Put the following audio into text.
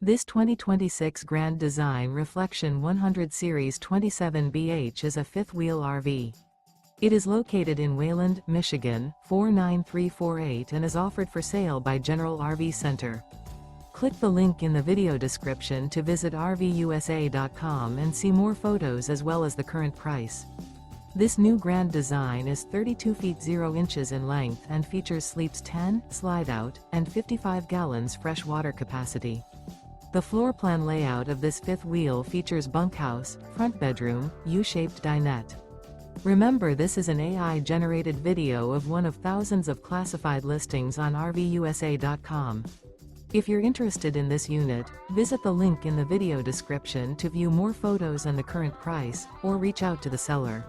This 2026 Grand Design Reflection 100 Series 27BH is a fifth-wheel RV. It is located in Wayland, Michigan, 49348 and is offered for sale by General RV Center. Click the link in the video description to visit RVUSA.com and see more photos as well as the current price. This new Grand Design is 32 feet 0 inches in length and features sleeps 10, slide-out, and 55 gallons fresh water capacity. The floor plan layout of this fifth wheel features bunkhouse, front bedroom, U-shaped dinette. Remember, this is an AI-generated video of one of thousands of classified listings on RVUSA.com. If you're interested in this unit, visit the link in the video description to view more photos and the current price, or reach out to the seller.